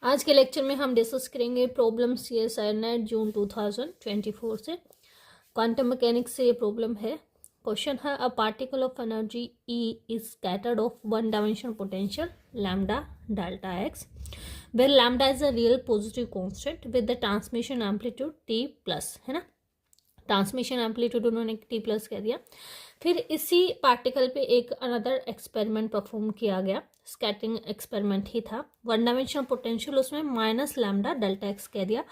आज के लेक्चर में हम डिस्कस करेंगे प्रॉब्लम CSIR नेट जून 2024 से। क्वांटम मैकेनिक्स से ये प्रॉब्लम है। क्वेश्चन है a particle of energy E is scattered off one dimensional potential lambda delta x where lambda is a real positive constant with the transmission amplitude T plus, है ना। Transmission amplitude उन्होंने T plus कह दिया। फिर इसी particle पे एक another experiment perform किया गया, स्कैटरिंग एक्सपेरिमेंट ही था। वन डायमेंशनल पोटेंशियल उसमें माइनस लैम्डा डेल्टा एक्स कह दिया।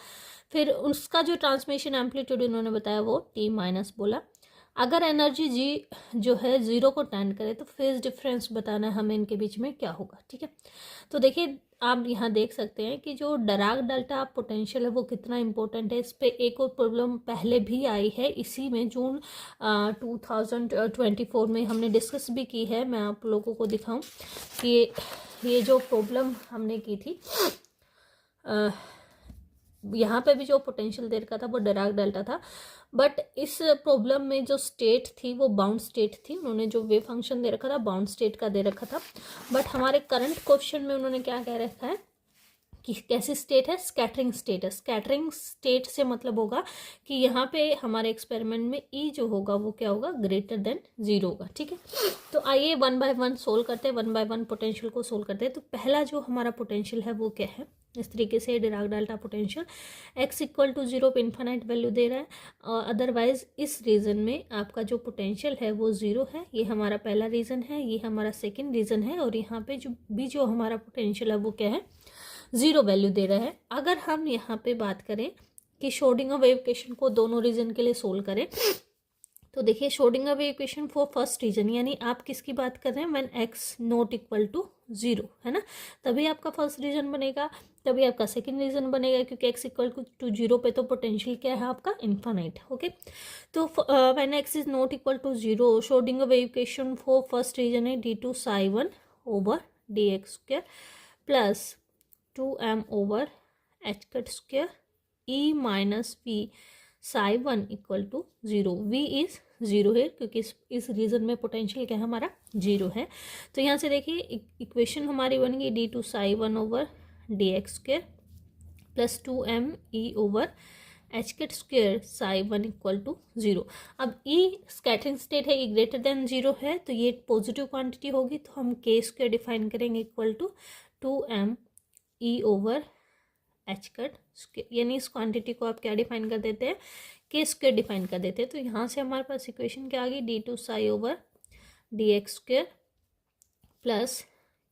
फिर उसका जो ट्रांसमिशन एम्पलीट्यूड उन्होंने बताया वो T माइनस बोला। अगर एनर्जी G जो है 0 को टेंड करे तो फेज डिफरेंस बताना है हमें इनके बीच में क्या होगा, ठीक है। तो देखिए आप यहाँ देख सकते हैं कि जो डराक डेल्टा पोटेंशियल है वो कितना इंपॉर्टेंट है। इस पे एक और प्रॉब्लम पहले भी आई है, इसी में जून 2024 में हमने डिस्कस भी की है। मैं आप लोगों को दिखाऊं कि ये जो प्रॉब्लम हमने की थी, यहाँ पे भी जो पोटेंशियल दे रखा था वो डराक डेल्टा था, बट इस प्रॉब्लम में जो स्टेट थी वो बाउंड स्टेट थी। उन्होंने जो वेव फंक्शन दे रखा था बाउंड स्टेट का दे रखा था, बट हमारे करंट क्वेश्चन में उन्होंने क्या कह रखा है कि कैसी स्टेट है, स्कैटरिंग स्टेट है। स्कैटरिंग स्टेट से मतलब होगा कि यहाँ पे हमारे एक्सपेरिमेंट में E जो होगा वो क्या होगा, ग्रेटर देन 0 होगा, ठीक है। तो आइए वन बाय वन सोल्व करते हैं, वन बाय वन पोटेंशियल को सोल्व करते हैं। तो पहला जो हमारा पोटेंशियल है वो क्या है, इस तरीके से Dirac delta potential x equal to 0 पे इन्फानाइट वैल्यू दे रहा है, और अदरवाइज इस रीजन में आपका जो पोटेंशियल है वो 0 है। ये हमारा पहला रीजन है, ये हमारा सेकेंड रीजन है, और यहाँ पे जो हमारा पोटेंशियल है वो क्या है, 0 वैल्यू दे रहा है। अगर हम यहाँ पे बात करें कि श्रोडिंगर वेव इक्वेशन को दोनों रीजन के लिए सोल्व करें, तो देखिए Schrodinger wave equation for first region, यानी आप किसकी बात कर रहे हैं, when x not equal to 0, है ना, तभी आपका फर्स्ट रीजन बनेगा, तभी आपका सेकंड रीजन बनेगा, क्योंकि x इक्वल टू 0 पे तो पोटेंशियल क्या है आपका, इन्फानाइट। ओके, तो when x is not equal to 0, Schrodinger wave equation for first region है d2 psi1 over dx square plus 2m over h cut square e minus v psi1 equal to 0। v is 0 है क्योंकि इस reason में potential क्या है हमारा, 0 है। तो यहाँ से देखिए इक्वेशन हमारी बन गई d2 psi1 over dx square plus 2m e over h cut square psi1 equal to 0। अब e स्कैटरिंग स्टेट है, e ग्रेटर देन 0 है, तो ये पॉजिटिव क्वांटिटी होगी, तो हम k स्क्वायर डिफाइन करेंगे equal to 2m e over h cut square, यानी इस क्वांटिटी को आप क्या डिफाइन कर देते हैं, के स्क्वायर डिफाइन कर देते हैं। तो यहाँ से हमारे पास इक्वेशन क्या आ गई, d2 psi over dx square plus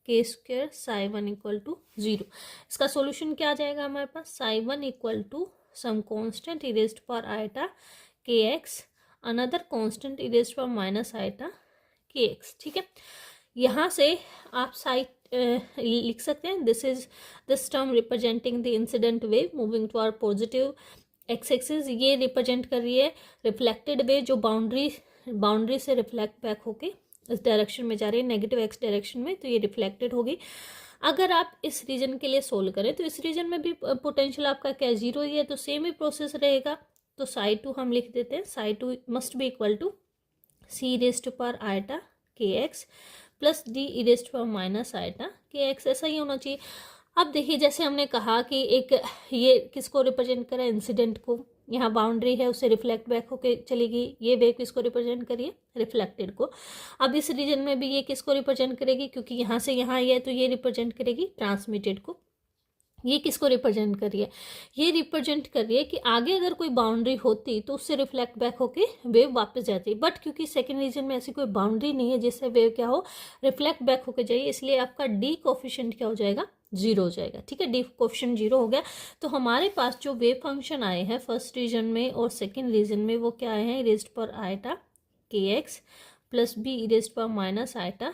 k square psi1 equal to 0। इसका सॉल्यूशन क्या आ जाएगा हमारे पास, psi1 equal to some constant e raised power iota kx, another constant e raised power minus iota kx, ठीक है। यहाँ से आप साइड लिख सकते हैं, this term representing the incident wave moving to our positive x axis, ये represent कर रही है रिफ्लेक्टेड वेव जो बाउंड्री से रिफ्लेक्ट बैक होके इस डायरेक्शन में जा रही है, नेगेटिव एक्स डायरेक्शन में, तो ये रिफ्लेक्टेड होगी। अगर आप इस रीजन के लिए सोल्व करें तो इस रीजन में भी पोटेंशियल आपका क्या 0 ही है, तो सेम ही प्रोसेस रहेगा। तो psi2 हम लिख देते हैं, psi2 must be equal to c raised to power iota kx plus d e raised power minus iota kx, ऐसा ही होना चाहिए। अब देखिए जैसे हमने कहा कि एक ये किसको रिप्रेजेंट करा, इंसिडेंट को, यहाँ बाउंड्री है उसे रिफ्लेक्ट बैक होके चली गई, ये वेव किसको रिप्रेजेंट करिए, रिफ्लेक्टेड को। अब इस रीजन में भी ये किसको रिप्रेजेंट करेगी, क्योंकि यहाँ से यहाँ ये है तो ये रिप्रेजेंट करेगी ट्रांसमिटेड को। ये किसको रिप्रेजेंट कर रही है, ये रिप्रेजेंट कर रही है कि आगे अगर कोई बाउंड्री होती तो उससे रिफ्लेक्ट बैक होके वेव वापस जाती, बट क्योंकि सेकंड रीजन में ऐसी कोई बाउंड्री नहीं है जिससे वेव क्या हो, रिफ्लेक्ट बैक होके जाइए, इसलिए आपका डी कोफिशिएंट क्या हो जाएगा, 0 हो जाएगा, ठीक है। डी कोफिशिएंट 0 हो गया। तो हमारे पास जो वेव फंक्शन आए हैं फर्स्ट रीजन में और सेकेंड रीजन में वो क्या आए हैं, raised power iota kx plus b raised power minus iota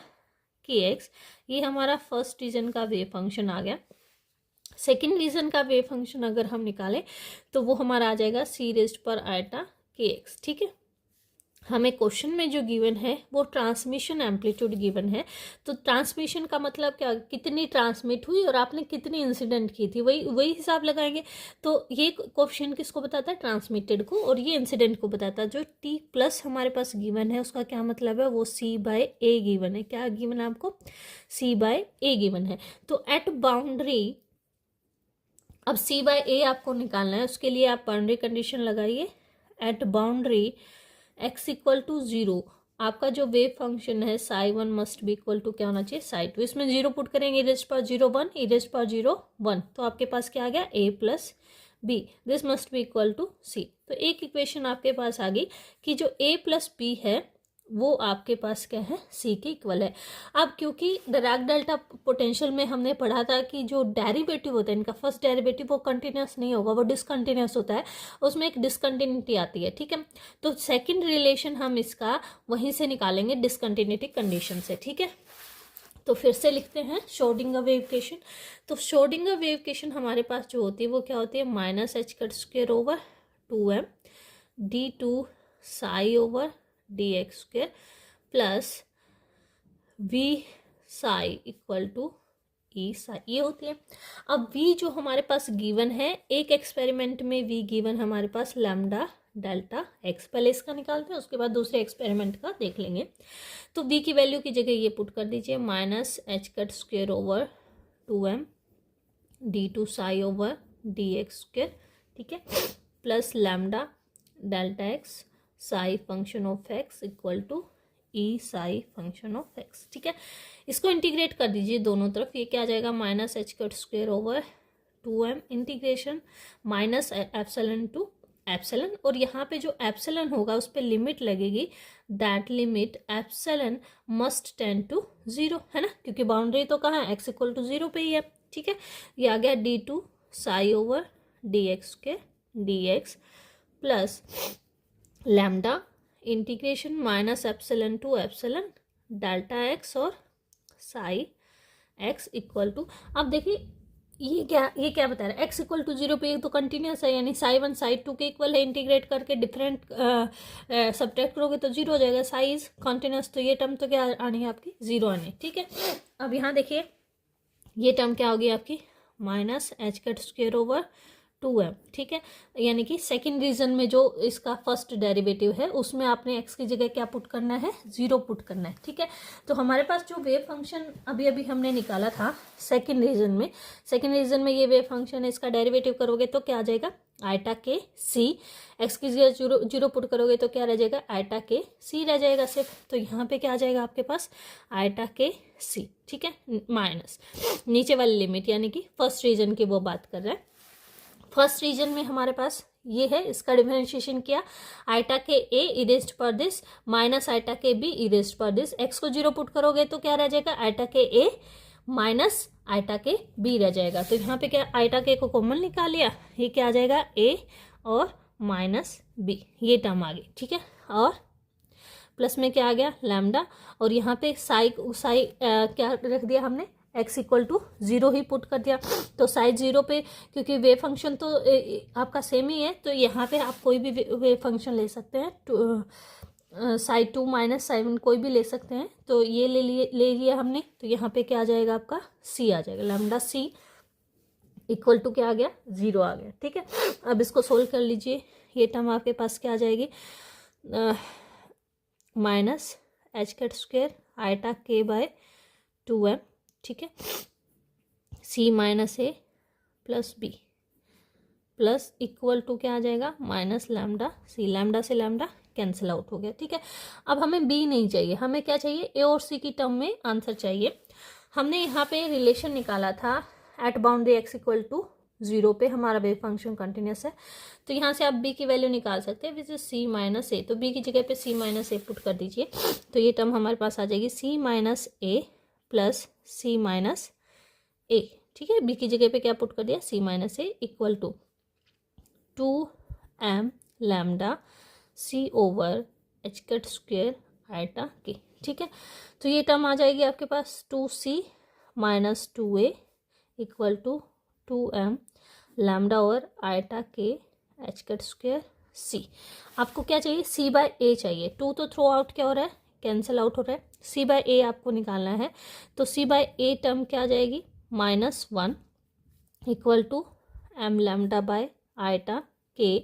kx, ये हमारा फर्स्ट रीजन का वेव फंक्शन आ गया। सेकेंड रीजन का वेव फंक्शन अगर हम निकालें तो वो हमारा आ जाएगा c raised power iota kx, ठीक है। हमें क्वेश्चन में जो गिवन है वो ट्रांसमिशन एम्पलीट्यूड गिवन है, तो ट्रांसमिशन का मतलब क्या, कितनी ट्रांसमिट हुई और आपने कितनी इंसिडेंट की थी, वही हिसाब लगाएंगे। तो ये क्वेश्चन किसको बताता है, ट्रांसमिटेड को, और ये इंसिडेंट को बताता है। जो t प्लस हमारे पास गिवन है उसका क्या मतलब है, वो c/a गिवन है। क्या गिवन है आपको, c/a गिवन है। तो एट बाउंड्री अब सी बाय ए आपको निकालना है, उसके लिए आप बाउंड्री कंडीशन लगाइए। At boundary x equal to 0 आपका जो वेव फंक्शन है psi 1 must be equal to क्या होना चाहिए, साई 2। इसमें 0 पुट करेंगे, इरेज पर 0 1, इरेज पर 0 1, तो आपके पास क्या आ गया, A plus B, this must be equal to C. तो एक इक्वेशन आपके पास आ गई कि जो ए प्लस बी है वो आपके पास क्या है, सी के इक्वल है। अब क्योंकि डिराक डेल्टा पोटेंशियल में हमने पढ़ा था कि जो डेरिवेटिव होता है इनका, फर्स्ट डेरिवेटिव वो कंटिन्यूस नहीं होगा, वो डिसकंटिन्यूस होता है, उसमें एक डिसकंटिन्यूटी आती है, ठीक है। तो सेकंड रिलेशन हम इसका वहीं से निकालेंगे, डिसकंटिन्यूटी कंडीशन से, ठीक है। तो फिर से लिखते हैं श्रोडिंगर वेव इक्वेशन। तो श्रोडिंगर वेव इक्वेशन हमारे पास जो होती है वो क्या होती है, minus h cut square over 2m d2 psi over d x square plus v psi equal to E psi, ये होती है। अब v जो हमारे पास गिवन है, एक एक्सपेरिमेंट में v गिवन हमारे पास लैम्डा डेल्टा x, पहले इसका निकालते हैं उसके बाद दूसरे एक्सपेरिमेंट का देख लेंगे। तो v की वैल्यू की जगह ये पुट कर दीजिए, minus h cut square over 2m d2 psi over d x square, ठीक है, plus lambda delta x psi function of x equal to E psi function of x, ठीक है। इसको इंटीग्रेट कर दीजिए दोनों तरफ, ये क्या आ जाएगा, minus h cut square over 2m integration minus epsilon to epsilon, और यहाँ पे जो एप्सिलॉन होगा उस पर लिमिट लगेगी, that limit epsilon must tend to 0, है ना, क्योंकि बाउंड्री तो कहाँ है, x इक्वल टू 0 पे ही है, ठीक है। ये आ गया d2 psi over d x के d x plus lambda integration minus epsilon to epsilon delta x और साई एक्स इक्वल टू, अब देखिए ये क्या बता रहा है, एक्स इक्वल टू 0 पे तो कंटिन्यूस है, यानी साई 1 साई 2 के इक्वल है, इंटीग्रेट करके डिफरेंट सब्ट्रैक्ट करोगे तो 0 हो जाएगा, साइज कंटिन्यूस, तो ये टर्म तो क्या आनी है आपकी, 0 आनी, ठीक है। अब यहाँ देखिए ये टर्म क्या होगी आपकी, minus h cut square over 2m, ठीक है, यानी कि सेकंड रीजन में जो इसका फर्स्ट डेरिवेटिव है उसमें आपने x की जगह क्या पुट करना है, 0 पुट करना है, ठीक है। तो हमारे पास जो वेव फंक्शन अभी अभी हमने निकाला था सेकंड रीजन में ये वेव फंक्शन है, इसका डेरिवेटिव करोगे तो क्या आ जाएगा, आइटा के सी, x की जगह 0 पुट करोगे तो क्या रह जाएगा, आइटा के सी रह जाएगा सिर्फ, तो यहाँ पे क्या आ जाएगा आपके पास, आइटा के सी, ठीक है, माइनस नीचे वाली लिमिट, यानी कि फर्स्ट रीजन की वो बात कर रहा है। फर्स्ट रीजन में हमारे पास ये है, इसका डिफरेंशिएशन किया, आइटा के ए इरेज्ड पर दिस माइनस आइटा के बी इरेज्ड पर दिस, एक्स को 0 पुट करोगे तो क्या रह जाएगा, आइटा के ए माइनस आइटा के बी रह जाएगा। तो यहाँ पे क्या आइटा के को कॉमन निकाल लिया, ये क्या आ जाएगा, ए और माइनस बी, ये टर्म आ गई, ठीक है, और प्लस में क्या आ गया, लैम्डा, और यहाँ पे साई क्या रख दिया हमने, x इक्वल टू 0 ही पुट कर दिया, तो साइड 0 पे, क्योंकि वेव फंक्शन तो आपका सेम ही है, तो यहाँ पे आप कोई भी वेव फंक्शन ले सकते हैं, साइड 2 माइनस साइड 1 कोई भी ले सकते हैं, तो ये ले लिया हमने, तो यहाँ पे क्या आ जाएगा आपका, c आ जाएगा, लैम्डा c इक्वल टू क्या आ गया, 0 आ गया, ठीक है। अब इसको सोल्व कर लीजिए, ये टर्म आपके पास क्या आ जाएगी, minus h cut square iota k by 2m, ठीक है, c minus a plus b plus equal to क्या आ जाएगा, माइनस लैम्डा सी, लैम्डा से लैम्डा कैंसिल आउट हो गया, ठीक है। अब हमें b नहीं चाहिए, हमें क्या चाहिए, a और c की टर्म में आंसर चाहिए। हमने यहाँ पे रिलेशन निकाला था, at boundary x equal to 0 पे हमारा वेव फंक्शन कंटिन्यूस है, तो यहाँ से आप b की वैल्यू निकाल सकते हैं, विच इज c माइनस ए, तो b की जगह पे c माइनस ए पुट कर दीजिए, तो ये टर्म हमारे पास आ जाएगी c minus a plus c minus ए, ठीक है, b की जगह पे क्या पुट कर दिया, c minus a equal to 2m lambda c over h cut square iota k, ठीक है। तो ये टर्म आ जाएगी आपके पास 2c minus 2a equal to 2m lambda over iota k h cut square c। आपको क्या चाहिए, c बाय a चाहिए, 2 तो थ्रो आउट क्या हो रहा है, कैंसिल आउट हो रहा है, c बाय a आपको निकालना है, तो c बाय a टर्म क्या आ जाएगी, -1 equal to m lambda by eta k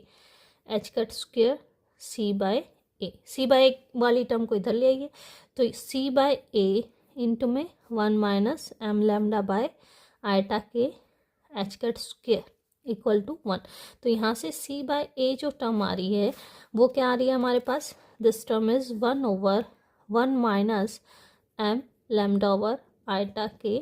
h cut square c bye a, c bye a वाली टर्म को इधर ले आइए, तो c बाय a इंटू में 1 minus m lambda by eta k h cut square, equal to 1। तो यहाँ से c बाय a जो टर्म आ रही है वो क्या आ रही है हमारे पास, this term is 1/1 minus m lambda over iota k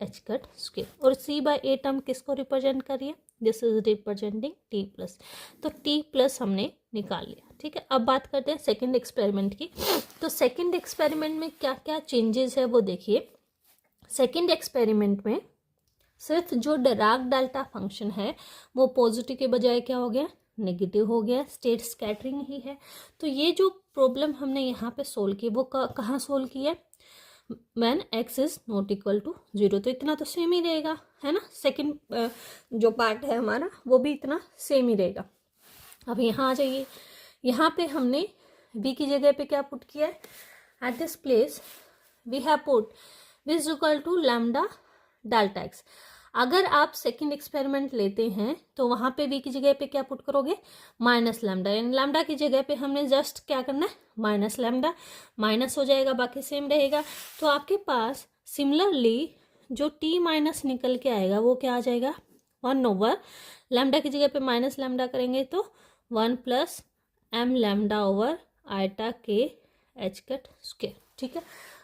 h cut square. और c बाय a टर्म किसको रिप्रेजेंट कर रही है, this is representing t plus. तो t प्लस हमने निकाल लिया, ठीक है। अब बात करते हैं सेकंड एक्सपेरिमेंट की। तो सेकंड एक्सपेरिमेंट में क्या क्या चेंजेस है वो देखिए। सेकंड एक्सपेरिमेंट में सिर्फ जो डिराक डेल्टा फंक्शन है वो पॉजिटिव के बजाय क्या हो गया, नेगेटिव हो गया, स्टेट स्कैटरिंग ही है। तो ये जो प्रॉब्लम हमने यहाँ पे सोल्व की वो कहाँ सोल्व की है, when x is not equal to 0। तो इतना तो सेम ही रहेगा, है ना। सेकंड जो पार्ट है हमारा वो भी इतना सेम ही रहेगा। अब यहाँ आ जाइए, यहाँ पे हमने b की जगह पे क्या पुट किया है, at this place we have put v is equal to lambda delta x। अगर आप सेकंड एक्सपेरिमेंट लेते हैं तो वहाँ पे v की जगह पे क्या पुट करोगे, माइनस लैम्डा, यानी लैम्डा की जगह पे हमने जस्ट क्या करना है, माइनस लैम्डा, माइनस हो जाएगा, बाकी सेम रहेगा। तो आपके पास सिमिलरली जो t माइनस निकल के आएगा वो क्या आ जाएगा, 1/, लैम्डा की जगह पे माइनस लैम्डा करेंगे तो 1 plus m lambda over iota k h cut square, ठीक है।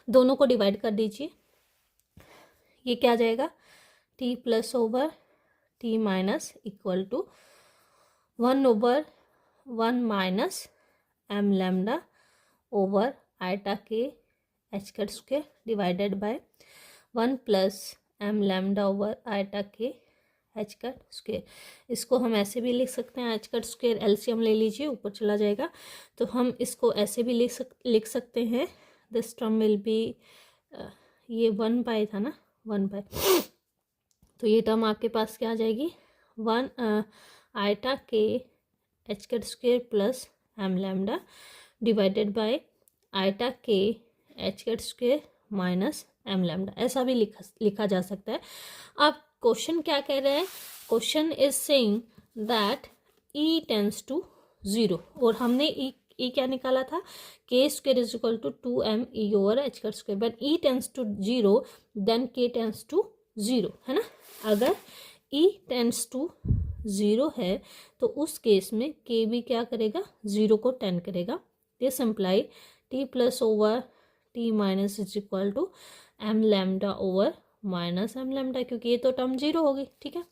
दोनों को डिवाइड कर दीजिए, ये क्या आ जाएगा, t plus over t minus equal to 1/1 minus m lambda over iota k h cut square divided by 1 plus m lambda over iota k h cut square. इसको हम ऐसे भी लिख सकते हैं, एच कट स्क्वायर एलसीएम ले लीजिए, ऊपर चला जाएगा। तो हम इसको ऐसे भी लिख सकते हैं, दिस टर्म विल बी, ये 1/, था ना, 1/। तो ये टर्म आपके पास क्या आ जाएगी, 1 eta k h cut square plus m lambda divided by eta k h cut square minus m lambda, ऐसा भी लिखा जा सकता है। अब क्वेश्चन क्या कह रहे हैं, question is saying that e tends to 0, और हमने e क्या निकाला था, k square is equal to 2m e over h cut square, but e tends to 0 then k tends to 0, है ना। अगर e टेंड्स टू 0 है तो उस केस में k भी क्या करेगा, 0 को टेंड करेगा। This imply t plus over t minus is equal to m lambda over minus m lambda, क्योंकि ये तो टर्म 0 होगी, ठीक है।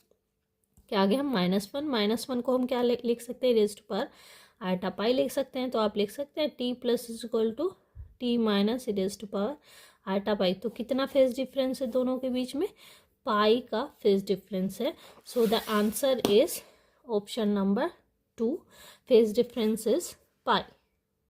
क्या आ गया, -1 को हम क्या लिख सकते हैं, रेज़्ड पर आइटा पाई लिख सकते हैं। तो आप लिख सकते हैं t plus is equal to t minus raised पर आइटा पाई। तो कितना फेज डिफरेंस है दोनों के बीच में, पाई का फेज डिफरेंस है। So the answer is option number 2, phase difference is pi.